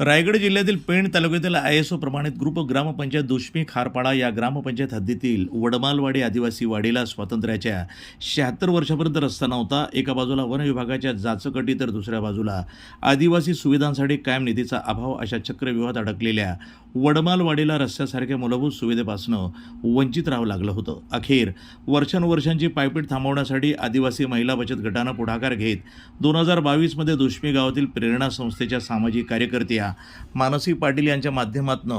रायगड जिल्ह्यातील पेण तालुक्यातील ISO प्रमाणित ग्रुप ग्रामपंचायत दुष्मी खारपाडा या ग्रामपंचायत हद्दीतील वडमालवाडी आदिवासी वाडीला स्वातंत्र्याच्या 76 वर्षापर्यंत रस्ता नव्हता। एका बाजूला वन विभागाच्या जाचकटी तर दुसऱ्या बाजूला आदिवासी सुविधांसाठी कायम निधीचा अभाव अशा चक्रव्यूहात अडकलेल्या वडमालवाडीला रस्त्यासारख्या मूलभूत सुविधेपासून वंचित राहावं लागलं होतं। अखेर वर्षानुवर्षांची पायपीट थांबवण्यासाठी आदिवासी महिला बचत गटानं पुढाकार घेत 2022 मध्ये दुष्मी गावातील प्रेरणा संस्थेच्या सामाजिक कार्यकर्त्या मानसी पाटील यांच्या माध्यमातून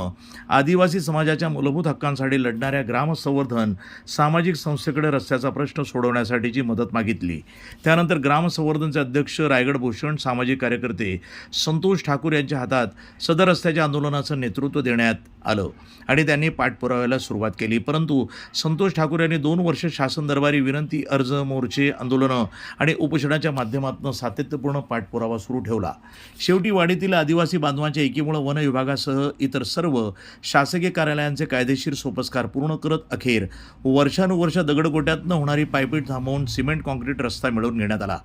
आदिवासी समाजाच्या मूलभूत हक्कांसाठी लढणाऱ्या ग्राम संवर्धन सामाजिक संस्थेकडे रस्त्याचा प्रश्न सोडवण्यासाठीची मदत मागितली। त्यानंतर ग्राम संवर्धनचे अध्यक्ष रायगड भूषण सामाजिक कार्यकर्ते संतोष ठाकूर यांच्या हातात सदर रस्त्याच्या आंदोलनाचं नेतृत्व देण्यात आलं आणि त्यांनी पाठपुराव्याला सुरुवात केली। परंतु संतोष ठाकूर यांनी 2 वर्ष शासन दरबारी विनंती अर्ज मोर्चे आंदोलनं आणि उपोषणाच्या माध्यमातून सातत्यपूर्ण पाठपुरावा सुरू ठेवला। शेवटी वाडीतील आदिवासी बांधवांच्या एकीमुळे वन विभागासह इतर सर्व शासकीय कार्यालयांचे कायदेशीर सोपस्कार पूर्ण करत अखेर वर्षानुवर्ष दगडगोट्यातनं होणारी पायपीट थांबवून सिमेंट कॉन्क्रीट रस्ता मिळवून घेण्यात आला।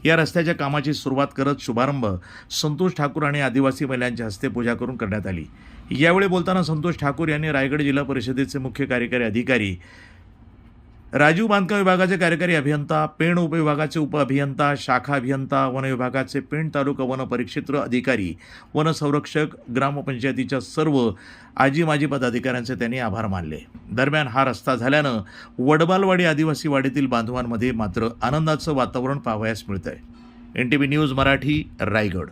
या रस्त्याच्या कामाची सुरुवात करत शुभारंभ संतोष ठाकूर आणि आदिवासी महिलांच्या हस्ते पूजा करून करण्यात आली। यावेळी बोलताना संतोष ठाकूर यांनी रायगड जिल्हा परिषदेचे मुख्य कार्यकारी अधिकारी राजीव बांधकाम विभागाचे कार्यकारी अभियंता, पेण उपविभागाचे उपअभियंता, शाखा अभियंता, वन विभागाचे पेण तालुका वन परिक्षेत्र अधिकारी, वन संरक्षक, ग्रामपंचायतीच्या सर्व आजी माजी पदाधिकाऱ्यांचे त्यांनी आभार मानले। दरम्यान हा रस्ता झाल्यानं वडमालवाडी आदिवासी वाडीतील बांधवांमध्ये मात्र आनंदाचं वातावरण पाहावयास मिळतंय। NTV news Marathi, Raigad.